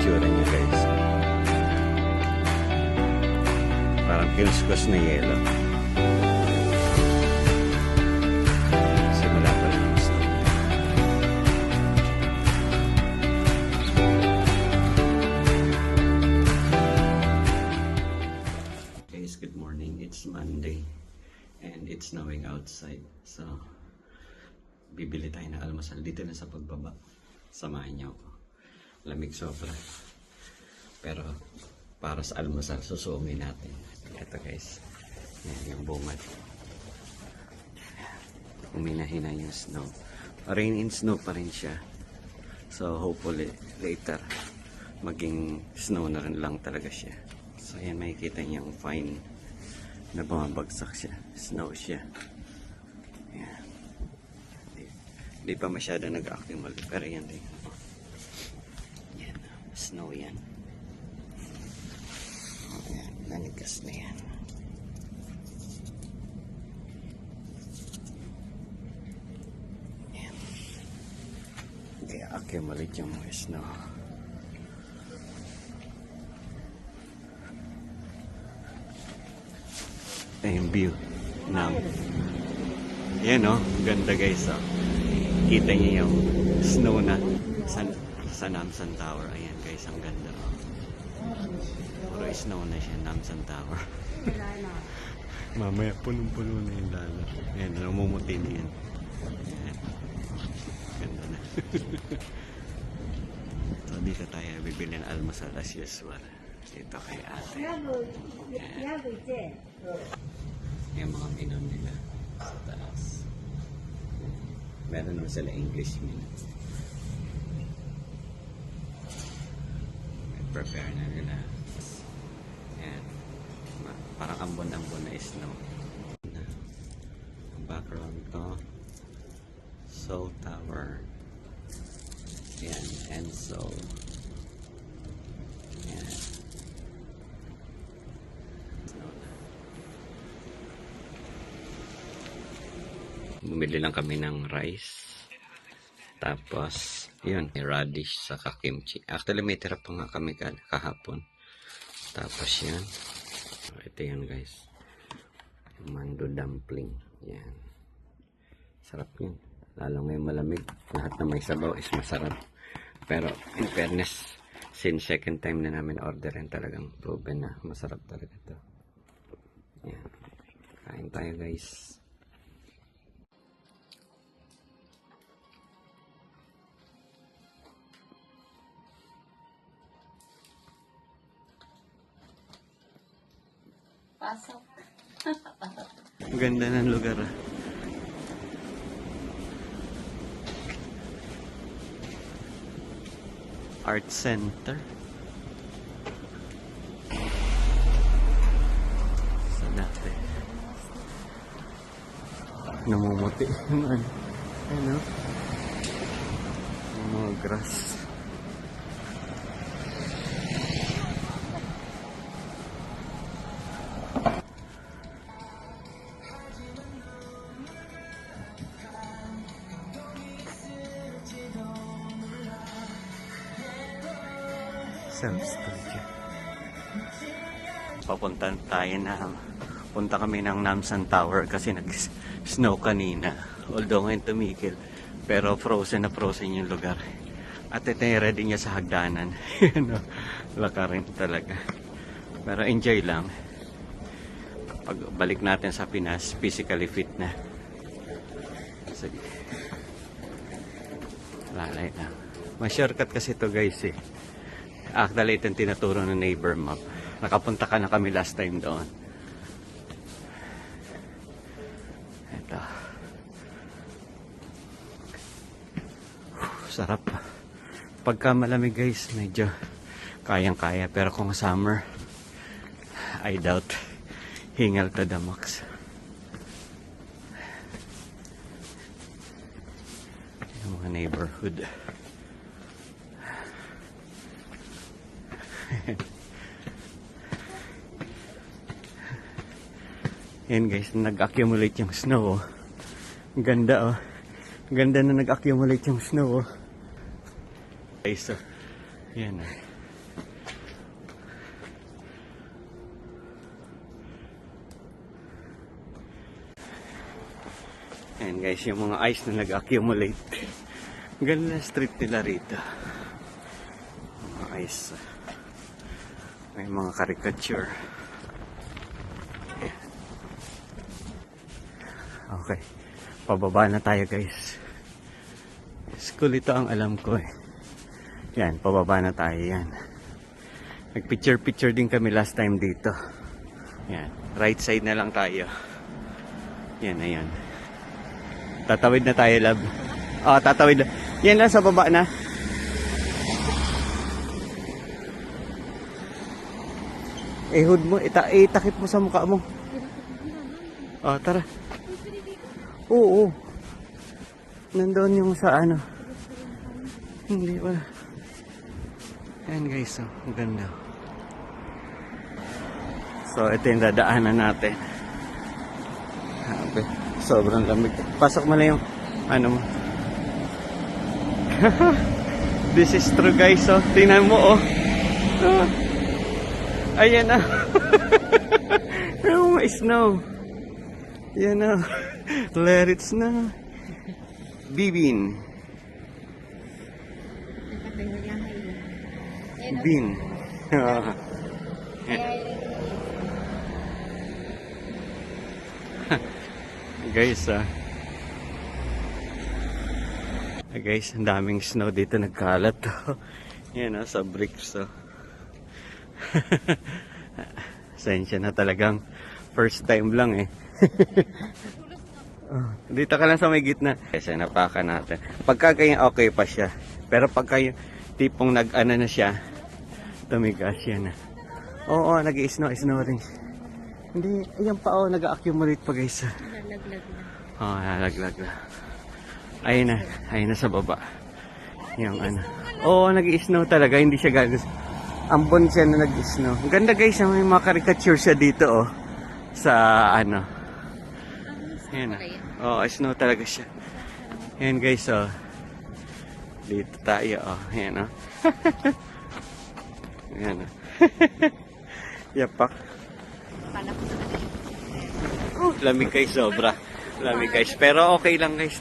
itsura niya guys. Parang kilskos na yelo. Simula pa lang ang snow. Guys, good morning. It's Monday and it's snowing outside. So, bibili tayo ng almusal dito na sa pagbaba. Samahan niyo ako. Lamig sobra. Pero para sa almusal, susumin natin. Ito guys. Yan yung bumad. Uminahina yung snow. Rain and snow pa rin siya. So hopefully later maging snow na rin lang talaga siya. So yan, makikita niyang fine na bumabagsak siya. Snow siya. Yan. Di pa masyado nag-accumulate. Pero yan din. Yan. Snow yan. Yan. Nanigas na yan. Yan. Kaya accumulate yung mga snow. Ito yung view. Now. Yan o. Ganda guys o. Kita niyo yung snow na sa Namsan Tower. Ayan guys, ang ganda. Puro snow na siya, Namsan Tower. Mamaya punong-puno na yung lalo. Ayan, namumuti na yan. Ayan. Ganda na. So dito tayo bibili ng almusal as usual. Dito kay ate. Ayan. Yung mga minom nila sa taas. Meron naman sila English menu. Prepare na nila. Ayan. Parang ambon-ambon na snow. Ang background to, Seoul Tower. Ayan. And Seoul. Ayan. Bumili lang kami ng rice. Tapos, yun, radish saka kimchi. Actually, may tira pa nga kami kahapon. Tapos yan. Ito yan guys. Mando dumpling. Yan. Sarap yan. Lalo ngayon malamig. Lahat na may sabaw is masarap. Pero, in fairness, since second time na namin orderin, talagang proven na masarap talaga ito. Yan. Kain tayo guys. Pasok. Ganda ng lugar. Art Center. Sa dati. Namumuti naman. Ano? Yung mga grass. Self-study. Papunta tayo na. Punta kami ng Namsan Tower kasi nag-snow kanina. Although ngayon tumigil. Pero frozen na frozen yung lugar. At ito yung ready niya sa hagdanan. Lakarin talaga. Pero enjoy lang. Pag balik natin sa Pinas, physically fit na. Sige. Lalay lang. Ma-shortcut kasi ito guys eh. Actually, ito yung tinuturo ng neighbor map. Nakapunta ka na kami last time doon. Ito. Sarap. Pagka malamig guys, medyo kayang-kaya. Pero kung summer, I doubt. Hingal to the max. Yung mga neighborhood. Yan guys, nag-accumulate yung snow. Ang ganda oh. Ang ganda na nag-accumulate yung snow oh. Guys, so, yan oh. Ayan guys, yung mga ice na nag-accumulate. Ganda na street nila rito. Mga ice. May mga caricature. Ayan. Okay. Pababa na tayo guys. School ito ang alam ko eh. Yan, pababa na tayo yan. Nag-picture-picture din kami last time dito. Yan, right side na lang tayo. Yan, ayan. Tatawid na tayo, love. Oh, tatawid na. Yan lang sa baba na. Ehud mo, itakip mo sa mukha mo. Oh, tara. Oo. Nandoon yung sa ano. Hindi pa. Ayan guys, oh, ang ganda. So, ito yung dadaanan natin. Okay. Sobrang lamig. Pasok mo na yung ano mo. This is true guys, oh. Tingnan mo, oh. Ayan na. Oh, may snow. Ayan na. Let it snow. Bibin. Bin. Guys, guys, ang daming snow dito nagkalat. Yan, sa bricks. Sensya na talagang first time lang eh. Dito ka lang sa may gitna. Kasi napakan natin. Pagka ganyan okay pa siya. Pero pagka yung tipong nag-ano na siya, tumigas yan na. Oo, nag-i-snow rin. Hindi, ayan pa nag-accumulate pa guys. Nalaglag na. Oo, nalaglag na. Ayun na sa baba. Yung ano. Oo, nag-i-snow talaga, hindi siya gagas. Ambon siya na nag-i-snow. Ang ganda guys, may mga caricature siya dito oh. Sa ano. Ayan na. Oo, snow talaga siya. Ayan guys oh. Dito tayo oh. Ayan oh. Ayan oh. Yapak. Lamig guys, sobra. Lamig guys. Pero okay lang guys.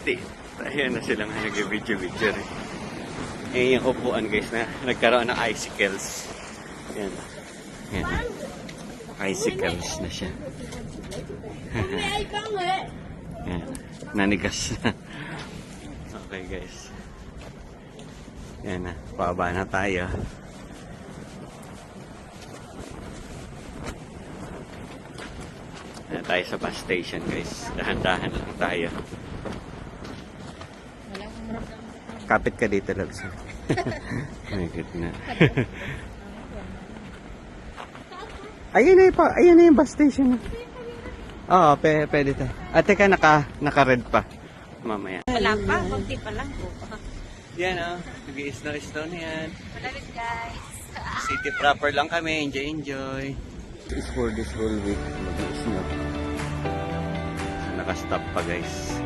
Ayan na silang nag-video-video rin. Ayan yung upuan guys na nagkaroon ng icicles. Ayan. Ayan. Icicles na siya. Ayan. Nanigas na. Okay guys. Ayan na. Pababa na tayo. Ayan tayo sa bus station guys. Dahan-dahan lang tayo. Kapit ka dito lang sa. Ay, good na. Ayun na yung bus station. Oo, pwede tayo. Teka, naka-red pa. Mamaya. Wala pa, konti pa lang po. Yan nag-i-snow na yan. Malamig guys. City proper lang kami, enjoy. It's for this whole week, mag-i-snow. Naka-stop pa guys.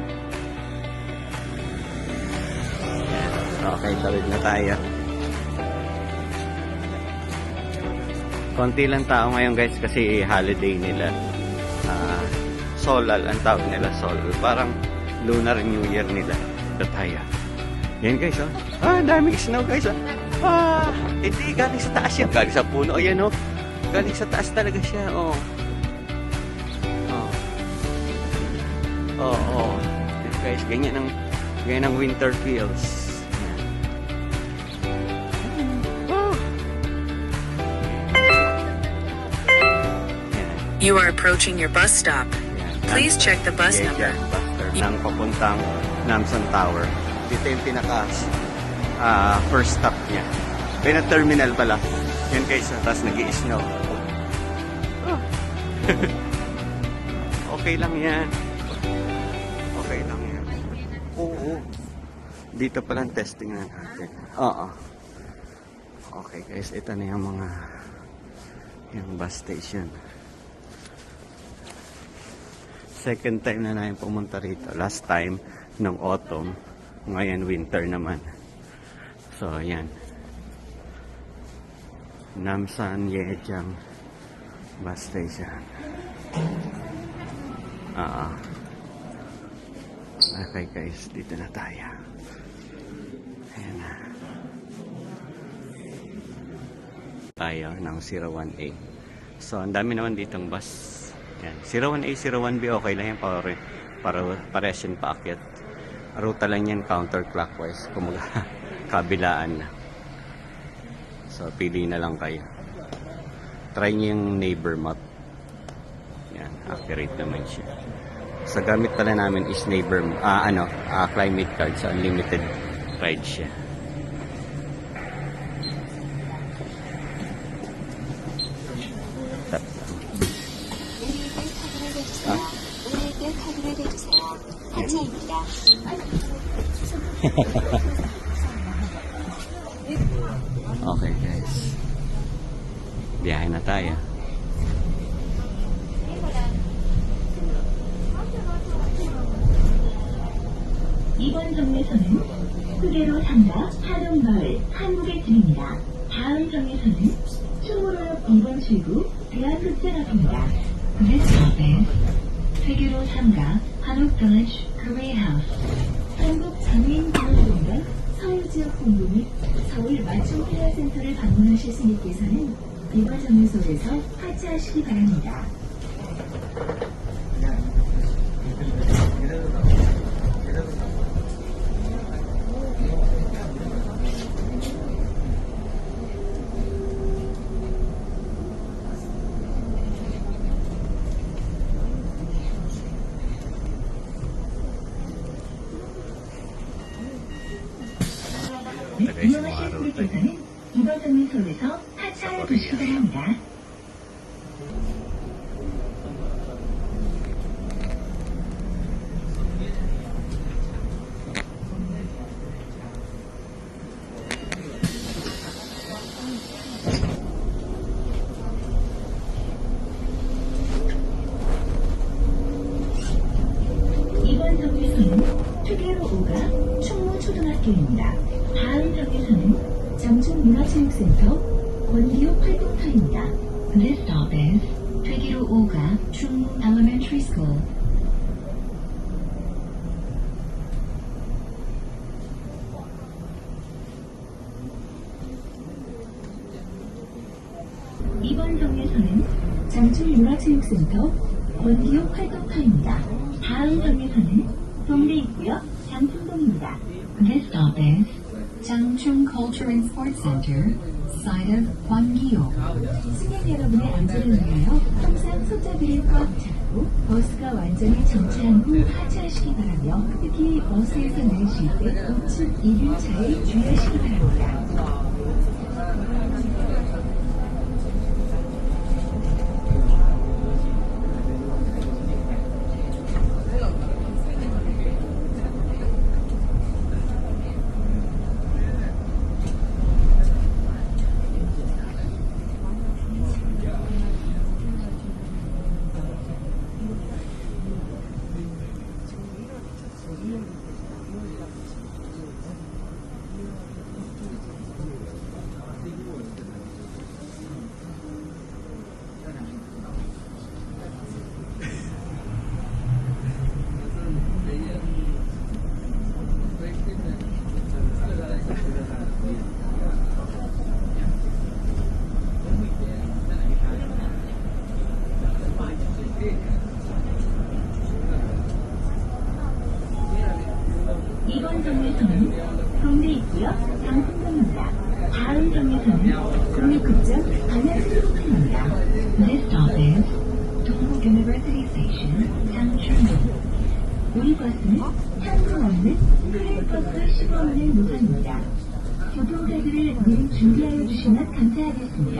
Yan. Okay, tawid na tayo. Konti lang tao ngayon guys kasi holiday nila. Solal ang tawag nila, Solal. Parang Lunar New Year nila. Tataya. Yan guys, oh. Daming snow guys, oh. Hindi, galing sa taas yan. Galing sa puno, ayan, oh. Galing sa taas talaga siya, oh. Oh. Yan, guys, ganyan ang winter feels. You are approaching your bus stop. Please check the bus number. Nang papuntang Namsan Tower. Dito yung pinaka first stop niya. Pinaka-terminal pala. Yan guys, tapos nag-i-snow. Okay lang yan. Okay lang yan. Oo. Dito palang testing na natin. Oo. Okay guys, ito na yung yung bus station. Second time na namin pumunta rito. Last time, nung autumn. Ngayon, winter naman. So, ayan. Namsan Yejang bus station. Okay guys, dito na tayo. Ayan na. Tayo ng 01A. So, ang dami naman ditong bus. Ayan. 01A, 01B, okay lang yan para parehas yun paakyat. Ruta lang yan counterclockwise. Kumaga, kabilaan na. So, pili na lang kayo. Try nyo yung neighbor map. Yan, accurate naman siya. Sa gamit pala namin is neighbor, climate card. So, unlimited ride siya. Okay guys, biyahe na tayo. 이번 정류소는 수계로 상가 한옥마을 한국에 드립니다. 다음 정류소는 충무로역 2번 출구 대한극장역입니다. This stop is 세계로 상가 한옥 Village Korea House. 한국 장애인보호공단 서울지역 본부 및 서울 맞춤 케어센터를 방문하실 승객께서는 이번 정류소에서 하차하시기 바랍니다. 이용하실 승객께서는 이번 정류소에서 하차해 주시기 바랍니다. 이번 정류소는 투게로 5가 충무초등학교입니다. 다음 정류소는 장충문화체육센터 권기옥 활동터입니다. This stop is 퇴기로 5가 충무 Elementary School. 이번 정류소는 장충문화체육센터 권기옥 활동터입니다. 다음 정류소는 동대 입구역 장충동입니다. This stop is 장충 Culture and Sports Center, side of Gwangyo. 승객 여러분의 안전을 위하여 항상 손잡이를 꽉 잡고 버스가 완전히 정차한 후 하차하시기 바라며 특히 버스에서 내리실 때 우측 이륜차에 주의하시기 바랍니다. 이번 정류소는 동대 입구역 장풍동입니다. 다음 정류소는 국립극장 반야수로입니다. This stop is 동국 University Station, 장충동. 우리 버스는 현금 없는 크레버스 15원의 노선입니다. 교통카드를 미리 준비하여 주시면 감사하겠습니다.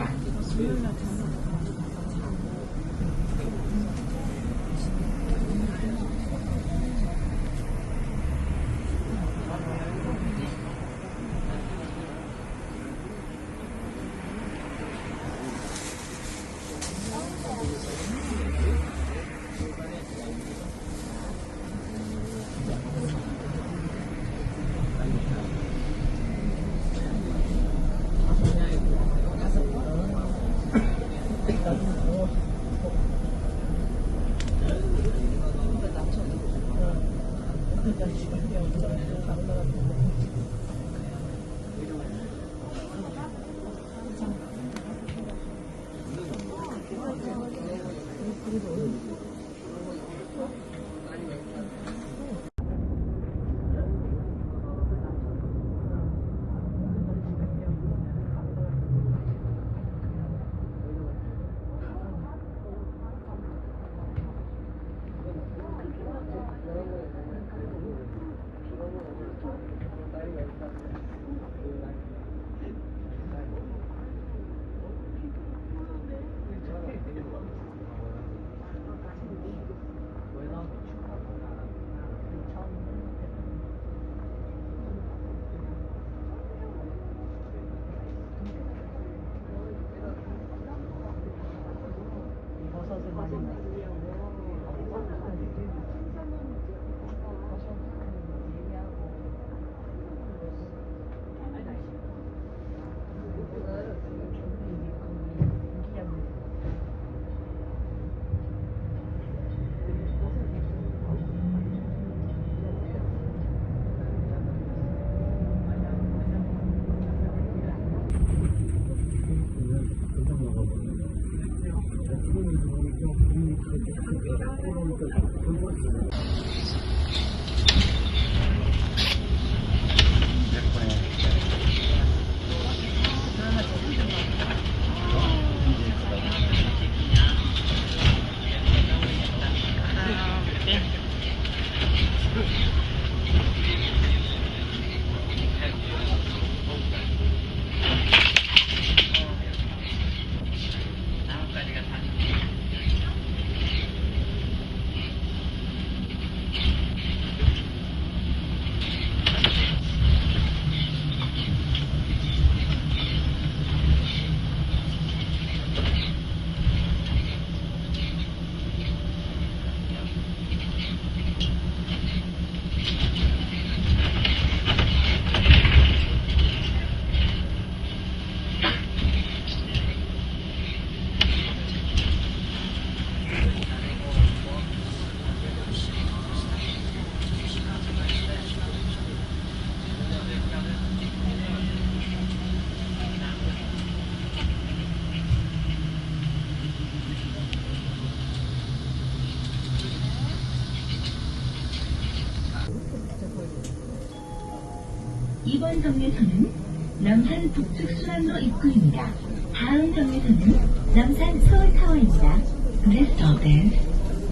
이번 정류소는 남산 북측 순환로 입구입니다. 다음 정류소는 남산 서울타워입니다. This stop is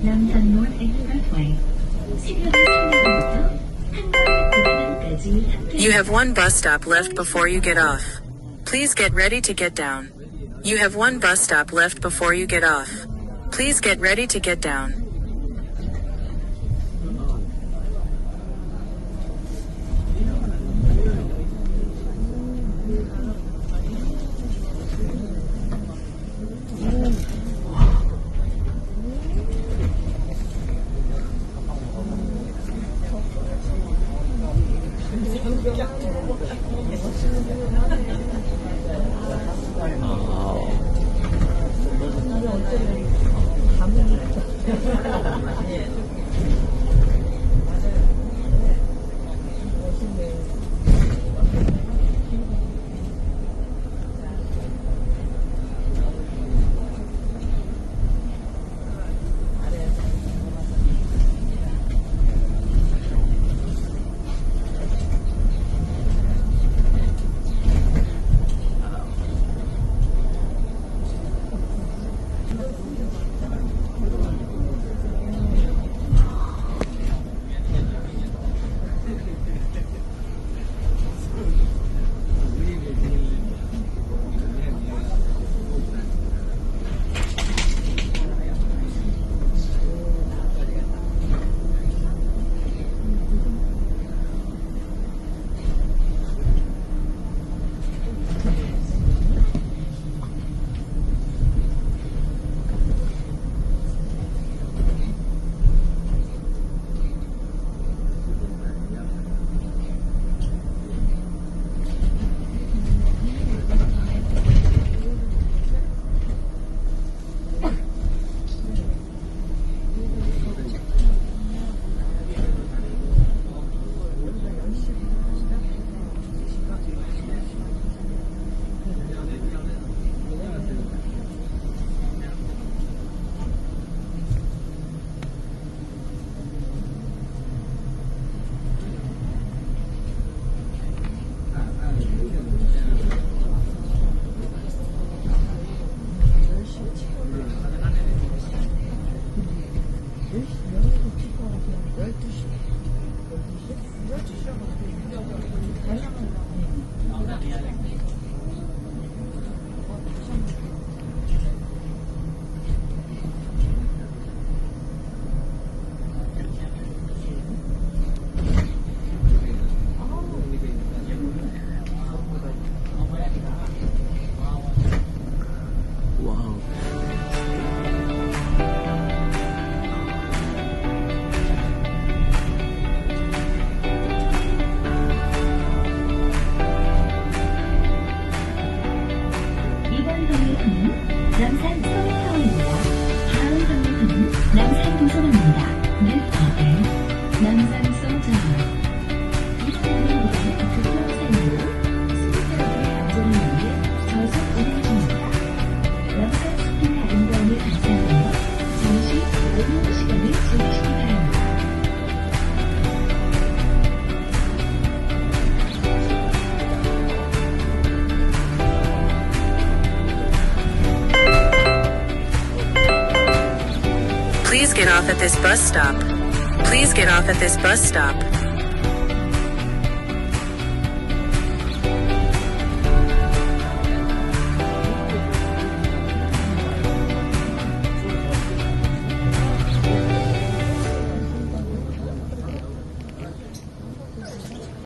남산 North Expressway. 12월 3일부터 한강 고대강까지 You have one bus stop left before you get off. Please get ready to get down. You have one bus stop left before you get off. Please get ready to get down. this bus stop. Please get off at this bus stop.